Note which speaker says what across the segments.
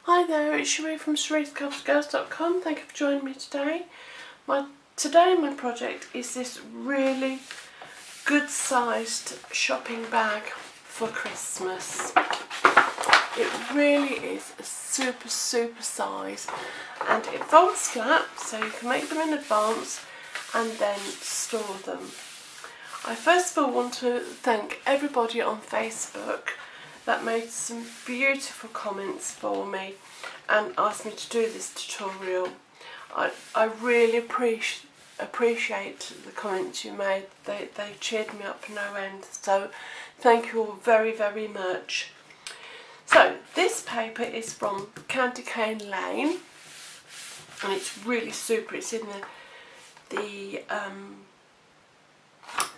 Speaker 1: Hi there, it's Cherie from Cherie'sCoffeeGirls.com. Thank you for joining me today. Today my project is this really good sized shopping bag for Christmas. It really is a super size, and it folds flat so you can make them in advance and then store them. I first of all want to thank everybody on Facebook that made some beautiful comments for me and asked me to do this tutorial. I really appreciate the comments you made. They cheered me up no end, so thank you all very much. So this paper is from Candy Cane Lane and it's really super. It's in the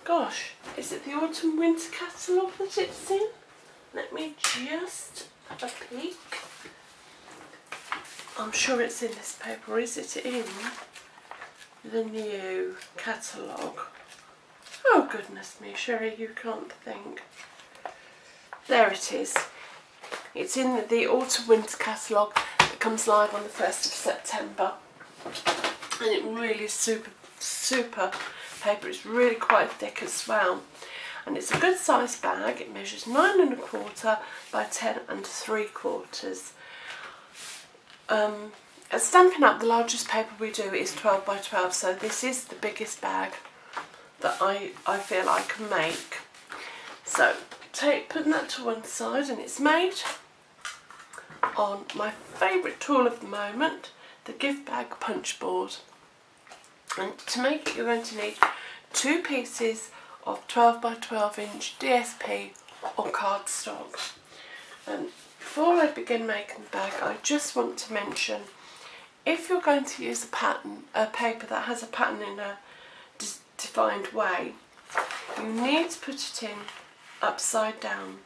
Speaker 1: gosh, is it the autumn winter catalogue that it's in? Let me just have a peek. I'm sure it's in this paper. Or is it in the new catalogue? Oh goodness me, Cherie, you can't think. There it is. It's in the autumn winter catalogue that comes live on the 1st of September. And it really is super paper. It's really quite thick as well. And it's a good sized bag. It measures 9 1/4 by 10 3/4. At Stampin' Up, the largest paper we do is 12 by 12, so this is the biggest bag that I feel I can make. So putting that to one side, and it's made on my favourite tool of the moment, the gift bag punch board. And to make it, you're going to need 2 pieces of 12 by 12 inch DSP or cardstock. And before I begin making the bag, I just want to mention, if you're going to use a paper that has a pattern in a defined way, you need to put it in upside down.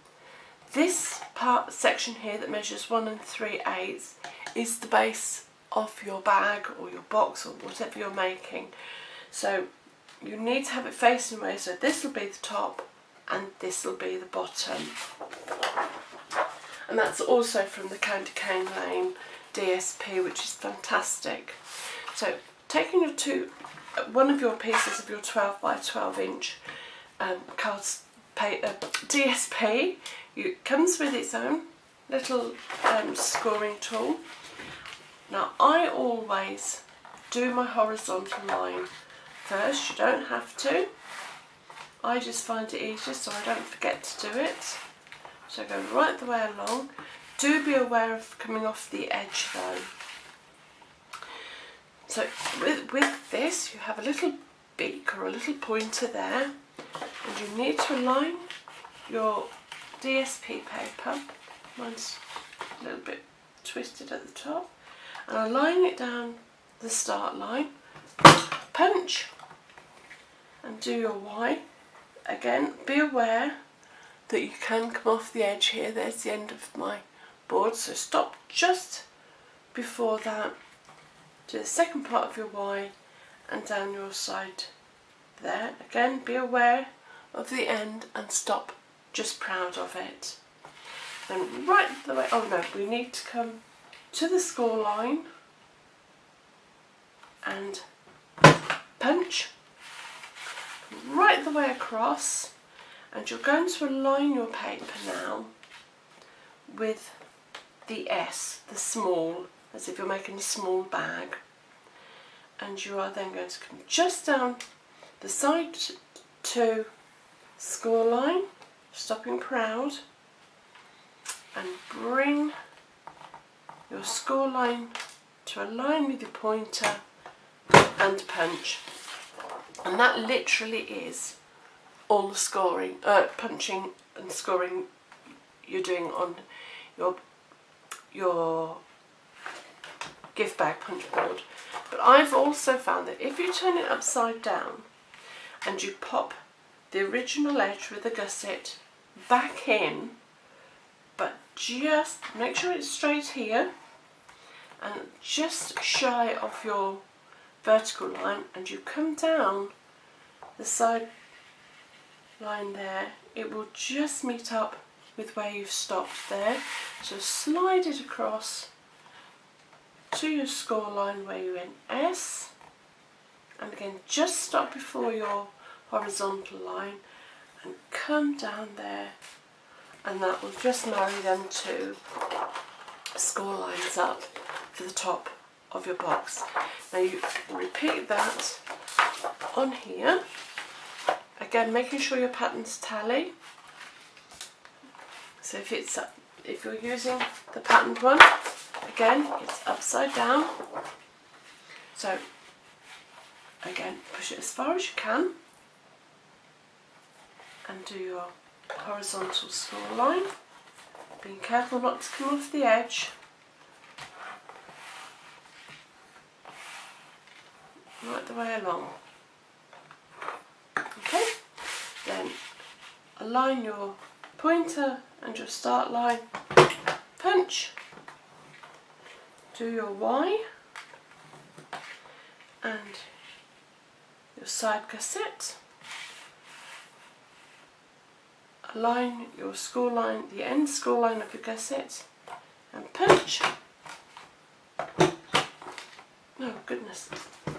Speaker 1: This section here that measures 1 3/8 is the base of your bag or your box or whatever you're making. So you need to have it facing away, so this will be the top and this will be the bottom. And that's also from the Candy Cane Lane DSP, which is fantastic. So taking one of your pieces of your 12 by 12 inch DSP, it comes with its own little scoring tool. Now I always do my horizontal line first. You don't have to. I just find it easier so I don't forget to do it. So go right the way along. Do be aware of coming off the edge though. So with this, you have a little beak or a little pointer there, and you need to align your DSP paper. Mine's a little bit twisted at the top, and align it down the start line. Punch and do your Y. Again, be aware that you can come off the edge here. There's the end of my board, so stop just before that. Do the second part of your Y and down your side there. Again, be aware of the end and stop just proud of it. And right the way, oh no, we need to come to the score line and punch right the way across, and you're going to align your paper now with the S, the small, as if you're making a small bag, and you are then going to come just down the side to score line, stopping proud, and bring your score line to align with your pointer and punch. And that literally is all the scoring, punching and scoring you're doing on your gift bag punch board. But I've also found that if you turn it upside down and you pop the original edge with a gusset back in, but just make sure it's straight here and just shy of your vertical line, and you come down the side line there, it will just meet up with where you've stopped there. So slide it across to your score line where you're in S, and again just stop before your horizontal line and come down there, and that will just marry them two score lines up for the top of your box. Now you repeat that on here, again making sure your patterns tally. So if you're using the patterned one, again it's upside down, so again push it as far as you can and do your horizontal score line, being careful not to come off the edge. Right the way along. Okay, then align your pointer and your start line, punch, do your Y and your side gusset, align your score line, the end score line of your gusset, and punch. Oh goodness, there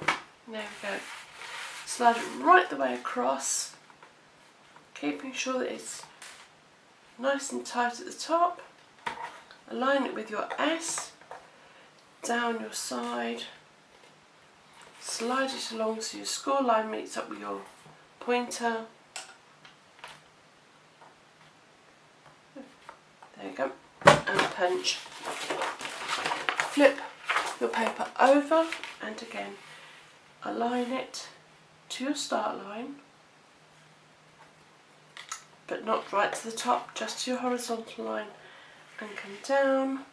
Speaker 1: we go. Slide it right the way across, keeping sure that it's nice and tight at the top. Align it with your S, down your side, slide it along so your score line meets up with your pointer. There you go, and punch. Flip your paper over and again align it to your start line, but not right to the top, just to your horizontal line, and come down,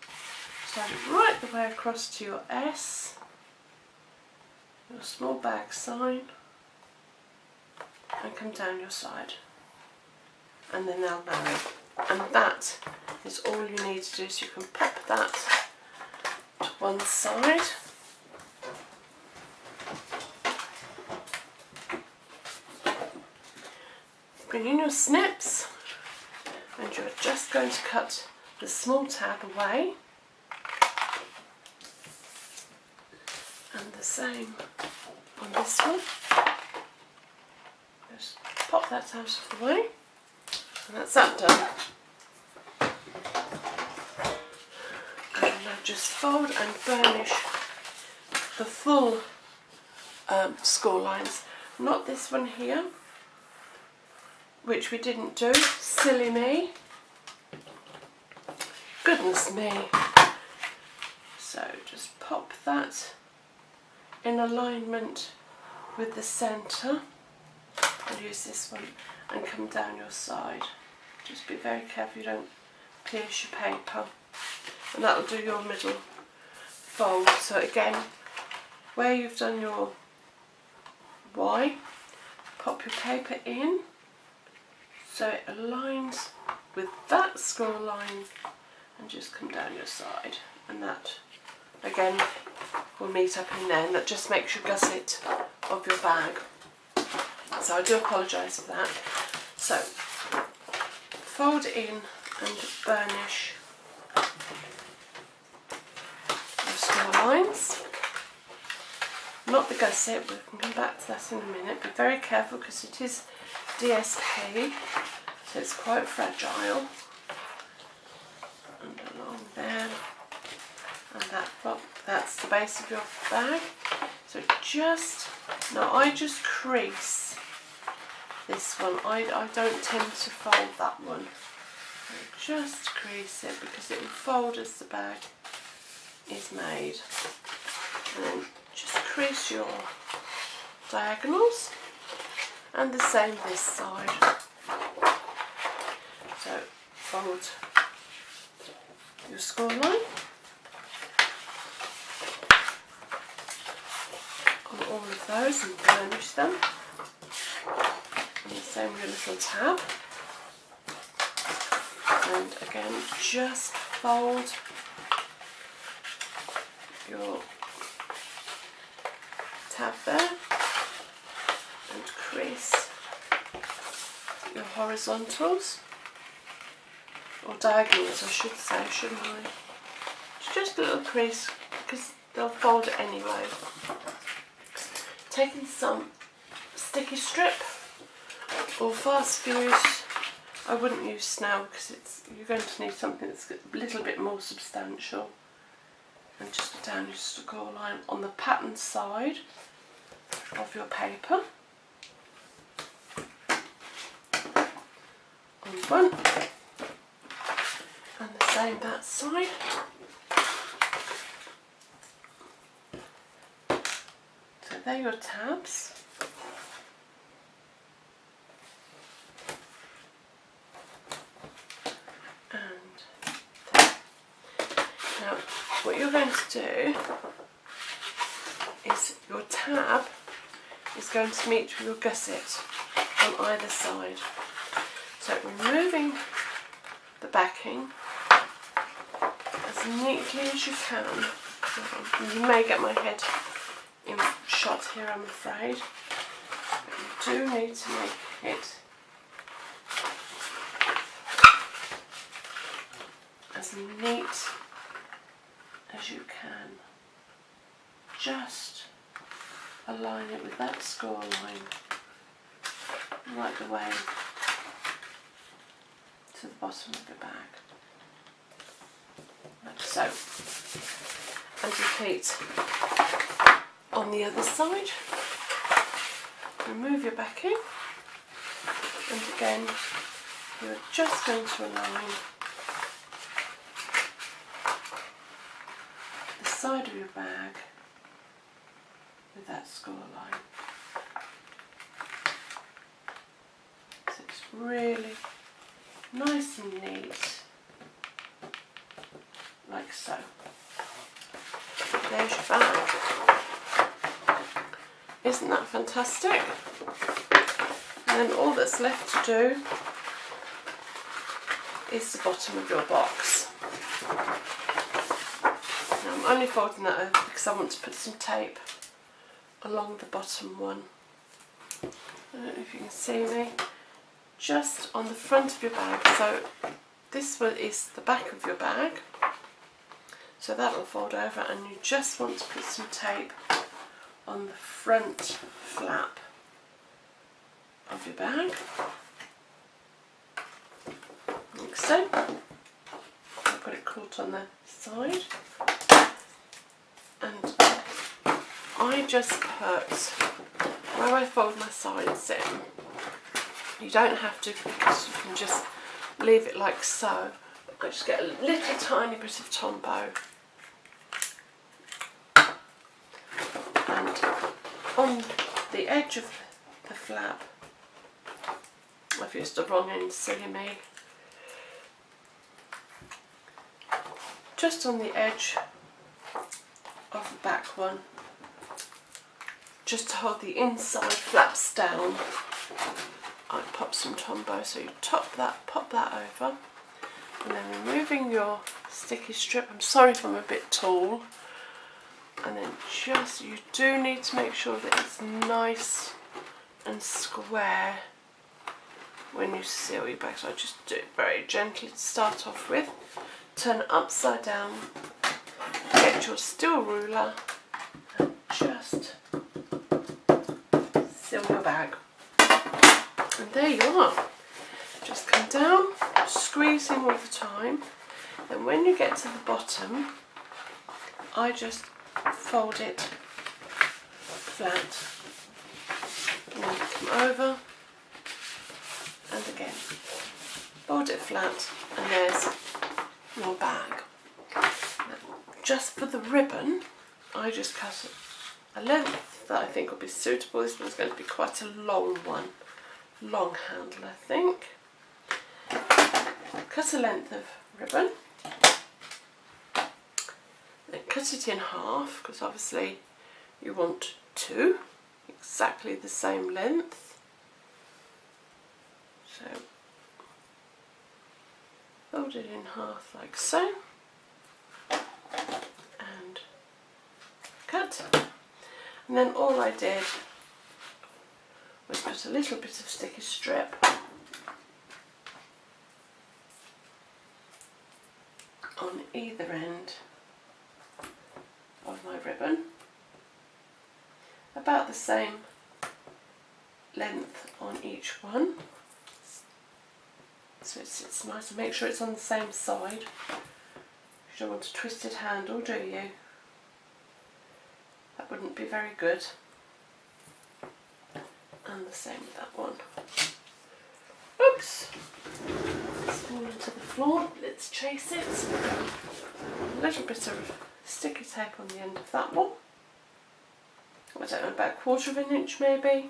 Speaker 1: slide it right the way across to your S, your small bag sign, and come down your side, and then they'll marry. And that is all you need to do, so you can pop that to one side. Bring in your snips, and you're just going to cut the small tab away, and the same on this one. Just pop that out of the way, and that's that done. And now just fold and burnish the full score lines, not this one here, which we didn't do. Silly me. Goodness me. So just pop that in alignment with the centre. I'll use this one and come down your side. Just be very careful you don't pierce your paper, and that will do your middle fold. So again, where you've done your Y, pop your paper in so it aligns with that score line, and just come down your side, and that again will meet up in there, and that just makes your gusset of your bag. So I do apologise for that. So fold it in and burnish your score lines, not the gusset, we can come back to that in a minute. Be very careful because it is DSP, so it's quite fragile. And along there, and that's the base of your bag. So I just crease this one. I don't tend to fold that one. I just crease it because it will fold as the bag is made. And then just crease your diagonals, and the same this side. So fold your score line on all of those and burnish them, and the same with your little tab. And again, just fold your tab there and crease your horizontals, or diagonals I should say, shouldn't I? It's just a little crease because they'll fold it anyway. Taking some sticky strip or fast fuse. I wouldn't use snail because you're going to need something that's a little bit more substantial. And just down your score line on the pattern side of your paper. On one, and the same that side. So they're your tabs. And there. Now what you're going to do is your tab is going to meet with your gusset on either side. So removing the backing as neatly as you can. You may get my head in shot here, I'm afraid. But you do need to make it as neat as you can. Just align it with that score line right the way to the bottom of the bag, like so. And repeat on the other side. Remove your backing, and again you're just going to align the side of your bag with that score line. So it's really nice and neat, like so. There's your bag. Isn't that fantastic? And then all that's left to do is the bottom of your box. Now I'm only folding that over because I want to put some tape along the bottom one. I don't know if you can see me. Just on the front of your bag. So this one is the back of your bag. So that will fold over, and you just want to put some tape on the front flap of your bag, like so. I've got it caught on the side, and I just put where I fold my sides in. You don't have to, because you can just leave it like so. I just get a little tiny bit of Tombow, and on the edge of the flap, I've used the wrong end, silly me, just on the edge of the back one, just to hold the inside flaps down, I pop some Tombow. So you pop that over, and then removing your sticky strip. I'm sorry if I'm a bit tall. And then just, you do need to make sure that it's nice and square when you seal your bag. So I just do it very gently to start off with. Turn it upside down, get your steel ruler, and just seal your bag. And there you are. Just come down, squeezing all the time. Then when you get to the bottom, I just fold it flat, and then come over, and again fold it flat, and there's your bag. Now, just for the ribbon, I just cut a length that I think will be suitable. This one's going to be quite a long one, long handle I think. Cut a length of ribbon. Then cut it in half, because obviously you want two, exactly the same length. So fold it in half like so, and cut. And then all I did was put a little bit of sticky strip on either end of my ribbon, about the same length on each one, so it sits nice, and make sure it's on the same side. You don't want a twisted handle, do you? That wouldn't be very good. And the same with that one. Oops! It's fallen to the floor. Let's chase it. A little bit of sticky tape on the end of that one. I don't know, about 1/4 of an inch maybe.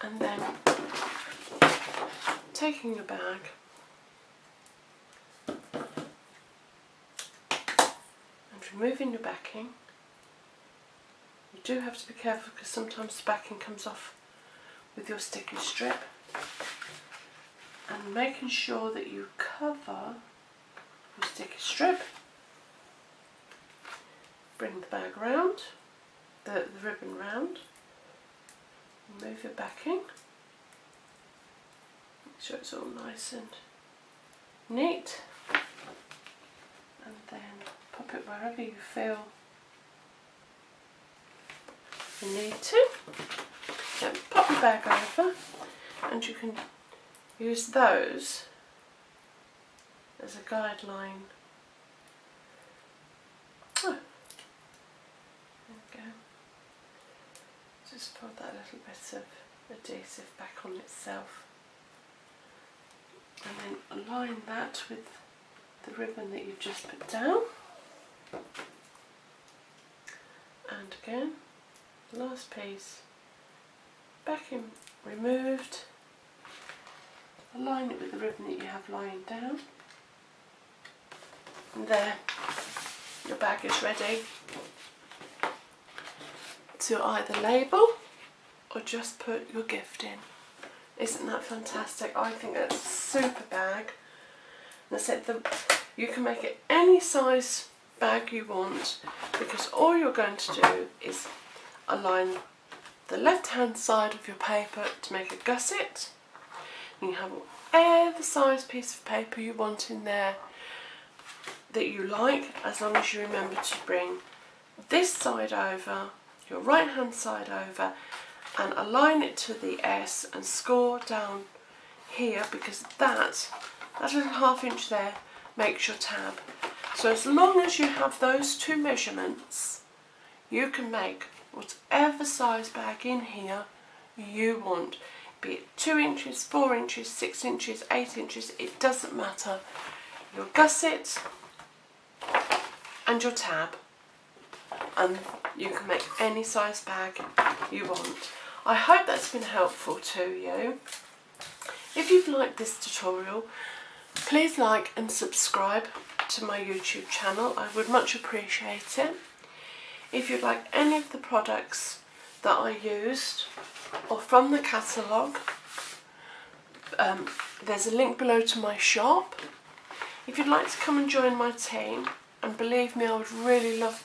Speaker 1: And then taking your bag and removing your backing. You do have to be careful because sometimes the backing comes off with your sticky strip, and making sure that you cover your sticky strip. Bring the bag round, the ribbon round, remove your backing, make sure it's all nice and neat, and then pop it wherever you feel you need to. Then pop your bag over, and you can use those as a guideline. Oh, there we go. Just put that little bit of adhesive back on itself, and then align that with the ribbon that you've just put down. And again, last piece, backing removed, align it with the ribbon that you have lying down, and there, your bag is ready to either label or just put your gift in. Isn't that fantastic? I think that's a super bag. And I said you can make it any size bag you want, because all you're going to do is align the left hand side of your paper to make a gusset. You have whatever size piece of paper you want in there that you like, as long as you remember to bring this side over, your right hand side over, and align it to the S and score down here, because that little 1/2 inch there makes your tab. So as long as you have those two measurements, you can make whatever size bag in here you want, be it 2 inches, 4 inches, 6 inches, 8 inches, it doesn't matter. Your gusset and your tab, and you can make any size bag you want. I hope that's been helpful to you. If you've liked this tutorial, please like and subscribe to my YouTube channel. I would much appreciate it. If you'd like any of the products that I used or from the catalogue, there's a link below to my shop. If you'd like to come and join my team, and believe me, I would really love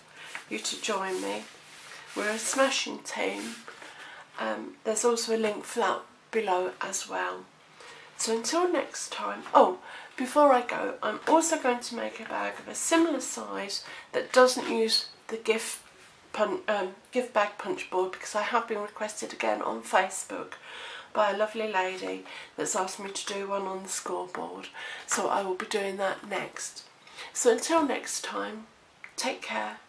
Speaker 1: you to join me. We're a smashing team. There's also a link for that below as well. So until next time, oh, before I go, I'm also going to make a bag of a similar size that doesn't use the gift bag punch board, because I have been requested again on Facebook by a lovely lady that's asked me to do one on the scoreboard. So I will be doing that next. So until next time, take care.